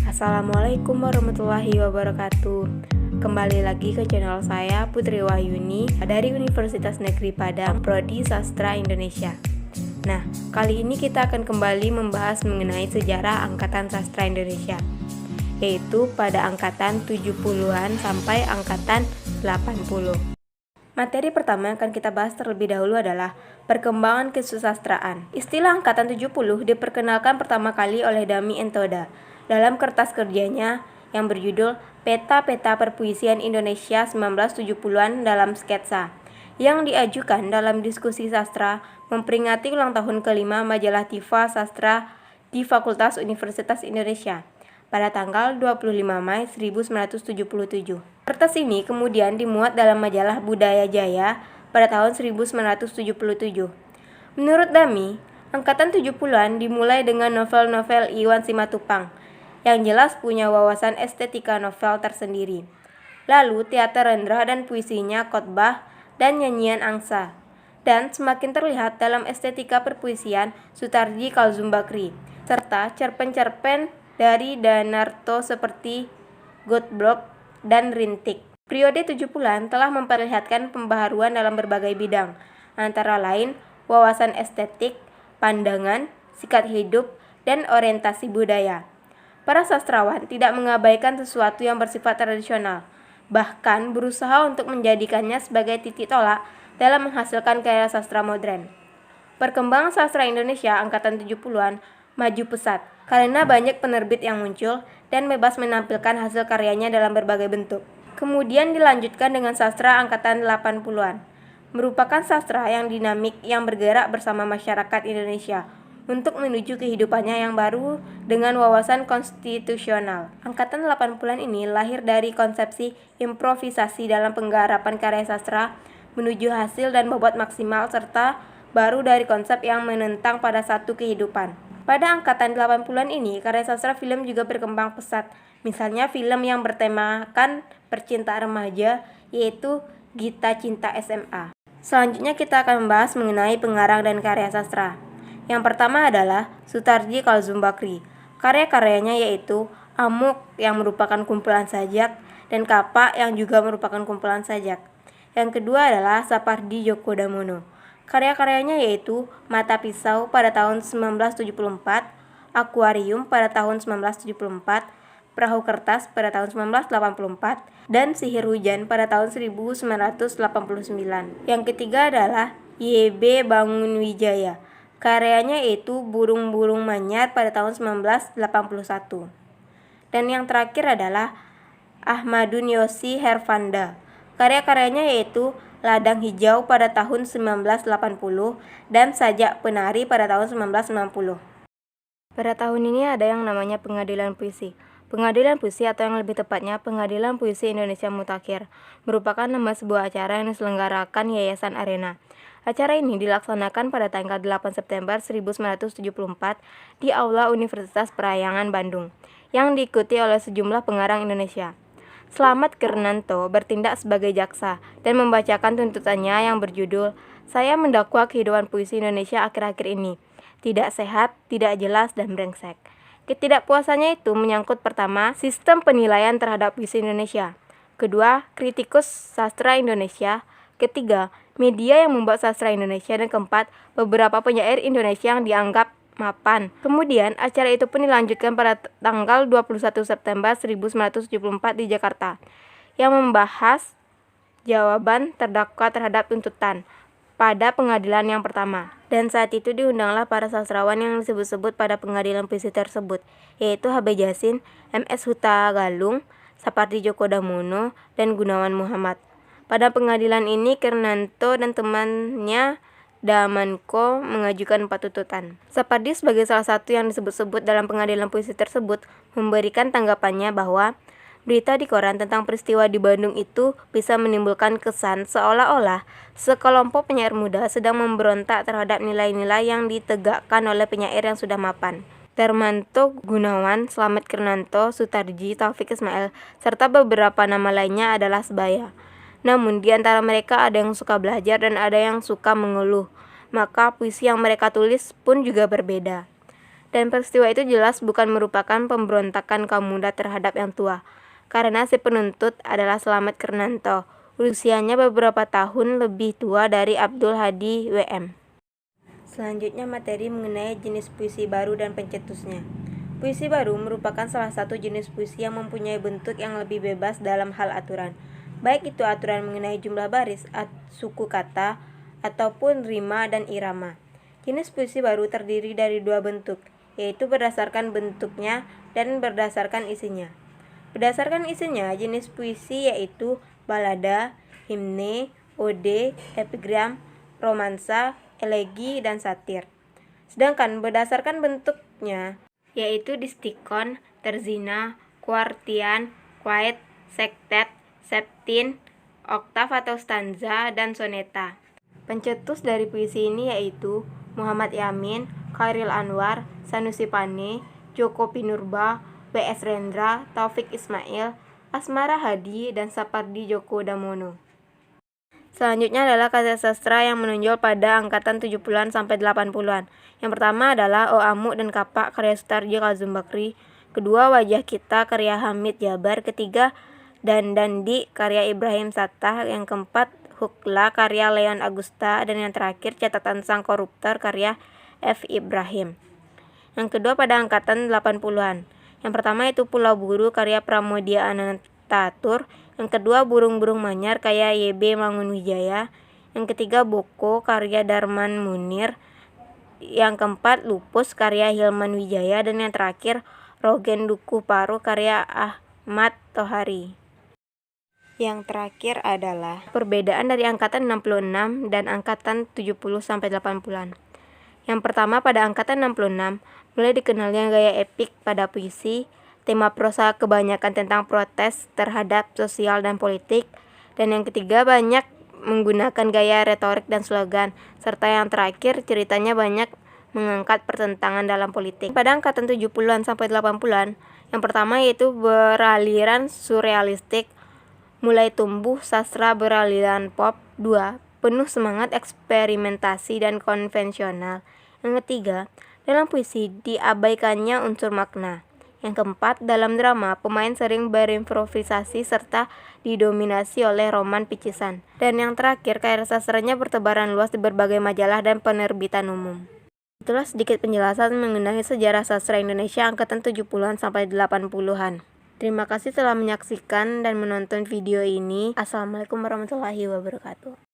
Assalamualaikum warahmatullahi wabarakatuh. Kembali lagi ke channel saya Putri Wahyuni dari Universitas Negeri Padang, Prodi Sastra Indonesia. Nah, kali ini kita akan kembali membahas mengenai sejarah Angkatan Sastra Indonesia, yaitu pada angkatan 70-an sampai angkatan 80. Materi pertama yang akan kita bahas terlebih dahulu adalah perkembangan kesusastraan. Istilah angkatan 70 diperkenalkan pertama kali oleh Dami Entoda dalam kertas kerjanya yang berjudul Peta-Peta Perpuisian Indonesia 1970-an dalam sketsa, yang diajukan dalam diskusi sastra memperingati ulang tahun kelima majalah Tifa Sastra di Fakultas Universitas Indonesia pada tanggal 25 Mei 1977. Kertas ini kemudian dimuat dalam majalah Budaya Jaya pada tahun 1977. Menurut Dami, angkatan 70-an dimulai dengan novel-novel Iwan Simatupang yang jelas punya wawasan estetika novel tersendiri. Lalu teater Rendra dan puisinya Khotbah dan nyanyian angsa. Dan semakin terlihat dalam estetika perpuisian Sutarji Kalzumbakri, serta cerpen-cerpen dari Danarto seperti Godblok dan Rintik. Periode 70-an telah memperlihatkan pembaharuan dalam berbagai bidang, antara lain wawasan estetik, pandangan, sikap hidup, dan orientasi budaya. Para sastrawan tidak mengabaikan sesuatu yang bersifat tradisional, bahkan berusaha untuk menjadikannya sebagai titik tolak dalam menghasilkan karya sastra modern. Perkembangan sastra Indonesia angkatan 70-an maju pesat karena banyak penerbit yang muncul dan bebas menampilkan hasil karyanya dalam berbagai bentuk. Kemudian dilanjutkan dengan sastra angkatan 80-an, merupakan sastra yang dinamik yang bergerak bersama masyarakat Indonesia untuk menuju kehidupannya yang baru dengan wawasan konstitusional. Angkatan 80-an ini lahir dari konsepsi improvisasi dalam penggarapan karya sastra menuju hasil dan bobot maksimal, serta baru dari konsep yang menentang pada satu kehidupan. Pada angkatan 80-an ini, karya sastra film juga berkembang pesat. Misalnya film yang bertemakan percintaan remaja, yaitu Gita Cinta SMA. Selanjutnya kita akan membahas mengenai pengarang dan karya sastra. Yang pertama adalah Sutarji Kalzumbakri. Karya-karyanya yaitu Amuk yang merupakan kumpulan sajak dan Kapak yang juga merupakan kumpulan sajak. Yang kedua adalah Sapardi Djoko Damono. Karya-karyanya yaitu Mata Pisau pada tahun 1974, Akuarium pada tahun 1974, Perahu Kertas pada tahun 1984, dan Sihir Hujan pada tahun 1989. Yang ketiga adalah YB Bangunwijaya. Karyanya yaitu Burung-Burung Manyar pada tahun 1981. Dan yang terakhir adalah Ahmadun Yosi Herfanda. Karya-karyanya yaitu Ladang Hijau pada tahun 1980 dan Sajak Penari pada tahun 1990. Pada tahun ini ada yang namanya Pengadilan Puisi. Pengadilan Puisi atau yang lebih tepatnya Pengadilan Puisi Indonesia Mutakhir merupakan nama sebuah acara yang diselenggarakan Yayasan Arena. Acara ini dilaksanakan pada tanggal 8 September 1974 di Aula Universitas Parahyangan, Bandung, yang diikuti oleh sejumlah pengarang Indonesia. Slamet Kernanto bertindak sebagai jaksa dan membacakan tuntutannya yang berjudul Saya Mendakwa Kehidupan Puisi Indonesia Akhir-akhir Ini. Tidak sehat, tidak jelas, dan brengsek. Ketidakpuasannya itu menyangkut pertama, sistem penilaian terhadap puisi Indonesia. Kedua, kritikus sastra Indonesia. Ketiga, media yang membuat sastra Indonesia. Dan keempat, beberapa penyair Indonesia yang dianggap mapan. Kemudian, acara itu pun dilanjutkan pada tanggal 21 September 1974 di Jakarta, yang membahas jawaban terdakwa terhadap tuntutan pada pengadilan yang pertama. Dan saat itu diundanglah para sastrawan yang disebut-sebut pada pengadilan puisi tersebut, yaitu H.B. Jassin, M.S. Huta Galung, Sapardi Djoko Damono, dan Gunawan Muhammad. Pada pengadilan ini, Kernanto dan temannya Damanko mengajukan 4 tuntutan. Sapardi sebagai salah satu yang disebut-sebut dalam pengadilan puisi tersebut memberikan tanggapannya bahwa berita di koran tentang peristiwa di Bandung itu bisa menimbulkan kesan seolah-olah sekelompok penyair muda sedang memberontak terhadap nilai-nilai yang ditegakkan oleh penyair yang sudah mapan. Darmanto, Gunawan, Slamet Kernanto, Sutarji, Taufik Ismail, serta beberapa nama lainnya adalah sebaya. Namun di antara mereka ada yang suka belajar dan ada yang suka mengeluh, maka puisi yang mereka tulis pun juga berbeda. Dan peristiwa itu jelas bukan merupakan pemberontakan kaum muda terhadap yang tua, karena si penuntut adalah Slamet Kernanto, usianya beberapa tahun lebih tua dari Abdul Hadi WM. Selanjutnya materi mengenai jenis puisi baru dan pencetusnya. Puisi baru merupakan salah satu jenis puisi yang mempunyai bentuk yang lebih bebas dalam hal aturan, baik itu aturan mengenai jumlah baris, suku kata, ataupun rima dan irama. Jenis puisi baru terdiri dari dua bentuk, yaitu berdasarkan bentuknya dan berdasarkan isinya. Berdasarkan isinya, jenis puisi yaitu balada, himne, ode, epigram, romansa, elegi, dan satir. Sedangkan berdasarkan bentuknya, yaitu distikon, terzina, kuartian, quaet, sektet, septin, oktav atau stanza, dan soneta. Pencetus dari puisi ini yaitu Muhammad Yamin, Khairil Anwar, Sanusi Pane, Joko Pinurba, W.S. Rendra, Taufik Ismail, Asmara Hadi, dan Sapardi Djoko Damono. Selanjutnya adalah karya sastra yang menonjol pada angkatan 70-an sampai 80-an. Yang pertama adalah O Amuk dan Kapak karya Sutarji Kazum Bakri. Kedua, Wajah Kita karya Hamid Jabar. Ketiga, Dan Dandi karya Ibrahim Sattah. Yang keempat, Hukla karya Leon Agusta. Dan yang terakhir, Catatan Sang Koruptor karya F. Ibrahim. Yang kedua pada angkatan 80-an. Yang pertama itu Pulau Buru karya Pramoedya Anantatur. Yang kedua Burung-Burung Manyar karya Y.B. Mangunwijaya. Yang ketiga Boko karya Darman Munir. Yang keempat Lupus karya Hilman Wijaya. Dan yang terakhir Rogen Dukuh Paru karya Ahmad Tohari. Yang terakhir adalah perbedaan dari angkatan 66 dan angkatan 70 sampai 80-an. Yang pertama pada angkatan 66 mulai dikenalnya gaya epik pada puisi, tema prosa kebanyakan tentang protes terhadap sosial dan politik, dan yang ketiga banyak menggunakan gaya retorik dan slogan, serta yang terakhir ceritanya banyak mengangkat pertentangan dalam politik. Pada angkatan 70-an sampai 80-an, yang pertama yaitu beraliran surrealistik, mulai tumbuh sastra beraliran pop. 2. Penuh semangat eksperimentasi dan konvensional. Yang ketiga, dalam puisi diabaikannya unsur makna. Yang keempat, dalam drama pemain sering berimprovisasi serta didominasi oleh roman picisan. Dan yang terakhir, karya sastranya bertebaran luas di berbagai majalah dan penerbitan umum. Itulah sedikit penjelasan mengenai sejarah sastra Indonesia angkatan 70-an sampai 80-an. Terima kasih telah menyaksikan dan menonton video ini. Assalamualaikum warahmatullahi wabarakatuh.